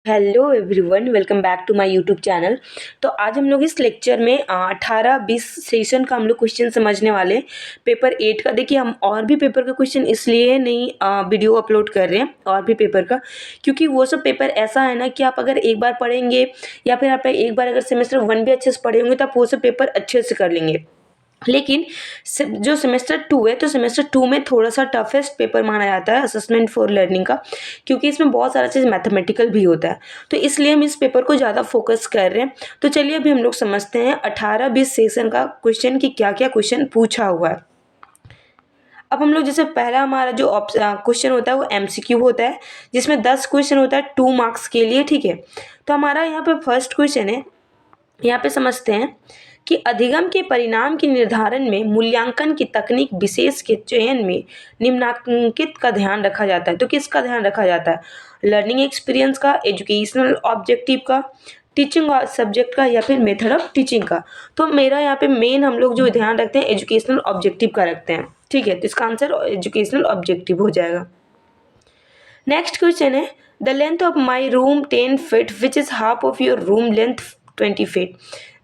Hello everyone, welcome back to my YouTube channel. तो आज हम लोग इस लेक्चर में 18-20 सेशन का हम लोग क्वेश्चन समझने वाले। पेपर 8 का देखिए, हम और भी पेपर का क्वेश्चन इसलिए नहीं वीडियो अपलोड कर रहे हैं और भी पेपर का, क्योंकि वो सब पेपर ऐसा है ना कि आप अगर एक बार पढ़ेंगे या फिर आप एक बार अगर सेमेस्टर 1 भी अच्छे से पढ़े होंगे तो आप वो सब पेपर अच्छे से कर लेंगे। लेकिन जो सेमेस्टर 2 है, तो सेमेस्टर 2 में थोड़ा सा टफेस्ट पेपर माना जाता है असेसमेंट फॉर लर्निंग का, क्योंकि इसमें बहुत सारा चीज़ मैथमेटिकल भी होता है। तो इसलिए हम इस पेपर को ज़्यादा फोकस कर रहे हैं। तो चलिए अभी हम लोग समझते हैं 18-20 सेशन का क्वेश्चन की क्या क्या क्वेश्चन पूछा हुआ है। अब हम लोग जैसे पहला हमारा जो क्वेश्चन होता है वो एमसीक्यू होता है, जिसमें 10 क्वेश्चन होता है 2 मार्क्स के लिए। ठीक है, तो हमारा यहाँ पे फर्स्ट क्वेश्चन है, यहाँ पे समझते हैं कि अधिगम के परिणाम के निर्धारण में मूल्यांकन की तकनीक विशेष के चयन में निम्नांकित का ध्यान रखा जाता है। तो किसका ध्यान रखा जाता है? लर्निंग एक्सपीरियंस का, एजुकेशनल ऑब्जेक्टिव का, टीचिंग सब्जेक्ट का, या फिर मेथड ऑफ टीचिंग का। तो मेरा यहाँ पे मेन हम लोग जो ध्यान रखते हैं एजुकेशनल ऑब्जेक्टिव का रखते हैं। ठीक है, तो इसका आंसर एजुकेशनल ऑब्जेक्टिव हो जाएगा। नेक्स्ट क्वेश्चन है, the length of my room 10 feet which is half of your room length 20 feet.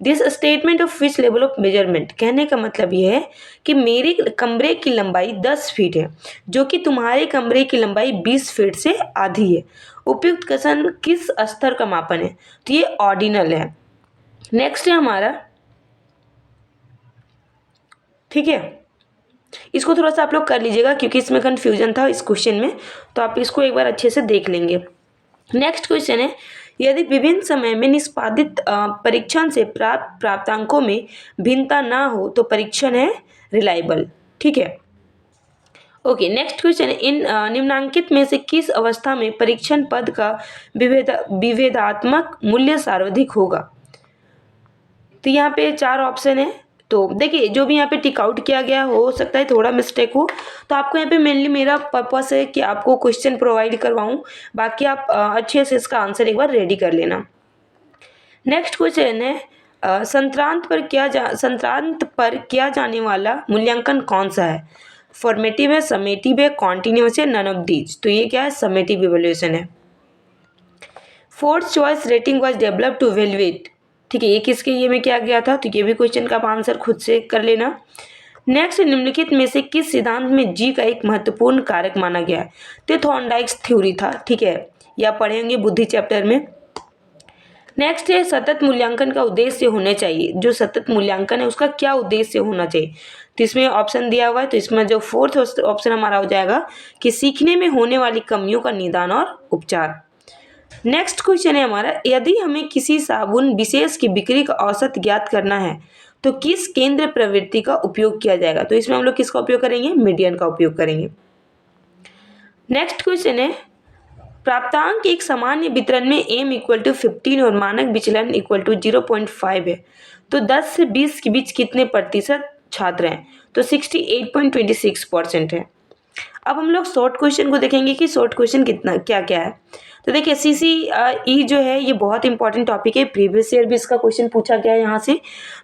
This statement of which level of measurement. कहने का मतलब ये है कि मेरे कमरे की लंबाई 10 फीट है, जो कि तुम्हारे कमरे की लंबाई 20 फीट से आधी है। उपयुक्त कथन किस स्तर का मापन है? तो ये ऑर्डिनल है। नेक्स्ट है हमारा, ठीक है, इसको थोड़ा सा आप लोग कर लीजिएगा क्योंकि इसमें कंफ्यूजन था इस क्वेश्चन में, तो आप इसको एक बार अच्छे से देख लेंगे। नेक्स्ट क्वेश्चन है, यदि विभिन्न समय में निष्पादित परीक्षण से प्राप्त प्राप्तांकों में भिन्नता ना हो तो परीक्षण है रिलायबल। ठीक है, ओके। नेक्स्ट क्वेश्चन है, इन निम्नांकित में से किस अवस्था में परीक्षण पद का विभेदात्मक मूल्य सर्वाधिक होगा? तो यहाँ पे 4 ऑप्शन है। तो देखिए, जो भी यहाँ पे टिक आउट किया गया हो सकता है थोड़ा मिस्टेक हो, तो आपको यहाँ पे मेनली मेरा पर्पस है कि आपको क्वेश्चन प्रोवाइड करवाऊँ, बाकी आप अच्छे से इसका आंसर एक बार रेडी कर लेना। नेक्स्ट क्वेश्चन है, संक्रांत पर किया जाने वाला मूल्यांकन कौन सा है? फॉर्मेटिव है, समेटिव है, कॉन्टिन्यूस है, नन ऑफ दीज। तो ये क्या है? समेटिव इवैल्यूएशन है। Fourth choice rating was developed to evaluate. ठीक है, ये किसके ये में किया गया था? तो ये भी क्वेश्चन का आप आंसर खुद से कर लेना। नेक्स्ट, निम्नलिखित में से किस सिद्धांत में जी का एक महत्वपूर्ण कारक माना गया है? तो थॉर्नडाइक्स थ्योरी था। ठीक है, या पढ़ेंगे बुद्धि चैप्टर में। नेक्स्ट है, सतत मूल्यांकन का उद्देश्य होना चाहिए। जो सतत मूल्यांकन है उसका क्या उद्देश्य होना चाहिए? तो इसमें ऑप्शन दिया हुआ है, तो इसमें जो फोर्थ ऑप्शन हमारा हो जाएगा कि सीखने में होने वाली कमियों का निदान और उपचार। नेक्स्ट क्वेश्चन है हमारा, यदि हमें किसी साबुन विशेष की बिक्री का औसत ज्ञात करना है तो किस केंद्र प्रवृत्ति का उपयोग किया जाएगा? तो इसमें हम लोग किसका उपयोग करेंगे? मीडियन का उपयोग करेंगे। नेक्स्ट क्वेश्चन है, प्राप्तांक एक सामान्य वितरण में m इक्वल टू 15 और मानक विचलन इक्वल टू 0.5 है, तो 10 से 20 के बीच कितने प्रतिशत छात्र हैं? तो 68.26% है। अब हम लोग शॉर्ट क्वेश्चन को देखेंगे कि शॉर्ट क्वेश्चन कितना क्या क्या है। तो देखिए, CCE जो है ये बहुत इंपॉर्टेंट टॉपिक है, प्रीवियस ईयर भी इसका क्वेश्चन पूछा गया है यहाँ से,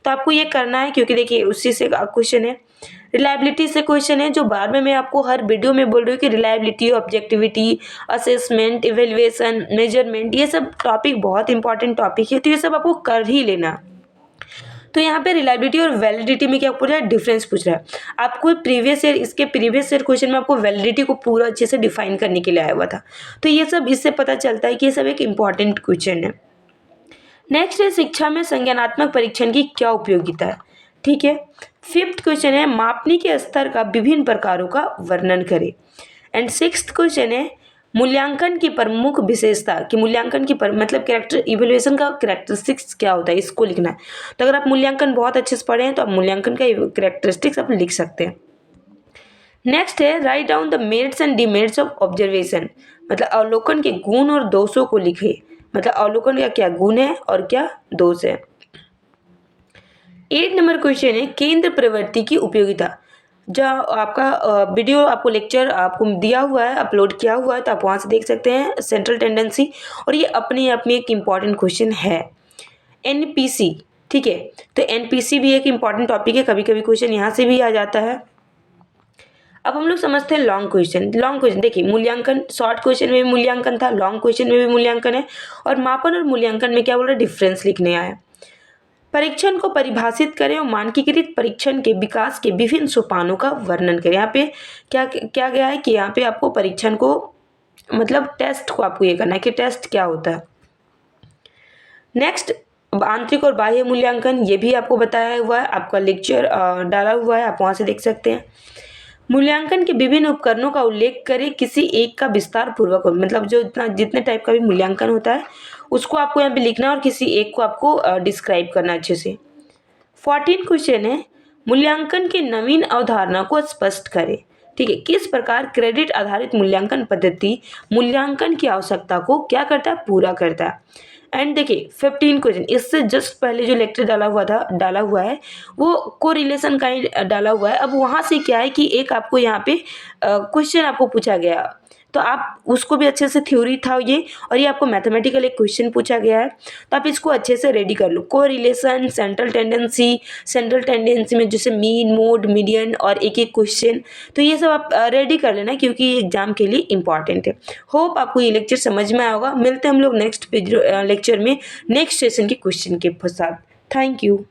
तो आपको ये करना है क्योंकि देखिए उसी से क्वेश्चन है। रिलायबिलिटी से क्वेश्चन है, जो बाद में मैं आपको हर वीडियो में बोल रही हूँ कि reliability, objectivity, assessment, evaluation, measurement, ये सब टॉपिक बहुत इंपॉर्टेंट टॉपिक है, तो ये सब आपको कर ही लेना। तो यहाँ पे रिलायबिलिटी और वैलिडिटी में क्या पूछ रहा है? डिफरेंस पूछ रहा है आपको। इसके प्रीवियस ईयर क्वेश्चन में आपको वैलिडिटी को पूरा अच्छे से डिफाइन करने के लिए आया हुआ था, तो ये सब इससे पता चलता है कि ये सब एक इम्पॉर्टेंट क्वेश्चन है। नेक्स्ट है, शिक्षा में संज्ञानात्मक परीक्षण की क्या उपयोगिता है? ठीक है। फिफ्थ क्वेश्चन है, मापने के स्तर का विभिन्न प्रकारों का वर्णन करें। एंड सिक्स्थ क्वेश्चन है, मूल्यांकन की प्रमुख विशेषता कि मूल्यांकन की मतलब कैरेक्टर इवैल्यूएशन का कैरेक्टरिस्टिक्स क्या होता है, इसको लिखना है। तो अगर आप मूल्यांकन बहुत अच्छे से पढ़े हैं तो आप मूल्यांकन का कैरेक्टरिस्टिक्स आप लिख सकते हैं। नेक्स्ट है, write down the merits and demerits of observation, मतलब अवलोकन के गुण और दोषों को लिखे। मतलब अवलोकन का क्या गुण है और क्या दोष है। 8 नंबर क्वेश्चन है, केंद्र प्रवृत्ति की उपयोगिता। जो आपका वीडियो आपको लेक्चर आपको दिया हुआ है, अपलोड किया हुआ है, तो आप वहाँ से देख सकते हैं सेंट्रल टेंडेंसी, और ये अपने आप में एक इम्पॉर्टेंट क्वेश्चन है। NPC, ठीक है, तो NPC भी एक इम्पॉर्टेंट टॉपिक है, कभी कभी क्वेश्चन यहाँ से भी आ जाता है। अब हम लोग समझते हैं लॉन्ग क्वेश्चन। लॉन्ग क्वेश्चन देखिए, मूल्यांकन शॉर्ट क्वेश्चन में भी मूल्यांकन था, लॉन्ग क्वेश्चन में भी मूल्यांकन है। और मापन और मूल्यांकन में क्या बोल रहा है, डिफरेंस लिखने आया। परीक्षण को परिभाषित करें और मानकीकृत परीक्षण के विकास के विभिन्न सोपानों का वर्णन करें। यहाँ पे क्या क्या गया है कि यहाँ पे आपको परीक्षण को मतलब टेस्ट को आपको ये करना है कि टेस्ट क्या होता है। नेक्स्ट, आंतरिक और बाह्य मूल्यांकन, ये भी आपको बताया हुआ है, आपका लेक्चर डाला हुआ है, आप वहाँ से देख सकते हैं। मूल्यांकन के विभिन्न उपकरणों का उल्लेख करें, किसी एक का विस्तार पूर्वक हो, मतलब जो जितने टाइप का भी मूल्यांकन होता है उसको आपको यहाँ पे लिखना है और किसी एक को आपको डिस्क्राइब करना अच्छे से। 14 क्वेश्चन है, मूल्यांकन की नवीन अवधारणा को स्पष्ट करें। ठीक है, किस प्रकार क्रेडिट आधारित मूल्यांकन पद्धति मूल्यांकन की आवश्यकता को क्या करता है, पूरा करता है। एंड देखिए 15 क्वेश्चन, इससे जस्ट पहले जो लेक्चर डाला हुआ है वो कोरिलेशन का डाला हुआ है। अब वहाँ से क्या है कि एक आपको यहाँ पे क्वेश्चन आपको पूछा गया, तो आप उसको भी अच्छे से, थ्योरी था ये, और ये आपको मैथमेटिकल एक क्वेश्चन पूछा गया है, तो आप इसको अच्छे से रेडी कर लो। कोरिलेशन, सेंट्रल टेंडेंसी में जैसे मीन, मोड, मीडियन और एक एक क्वेश्चन, तो ये सब आप रेडी कर लेना क्योंकि ये एग्जाम के लिए इंपॉर्टेंट है। होप आपको ये लेक्चर समझ में आया होगा। मिलते हैं हम लोग नेक्स्ट लेक्चर में नेक्स्ट सेशन के क्वेश्चन के साथ। Thank you.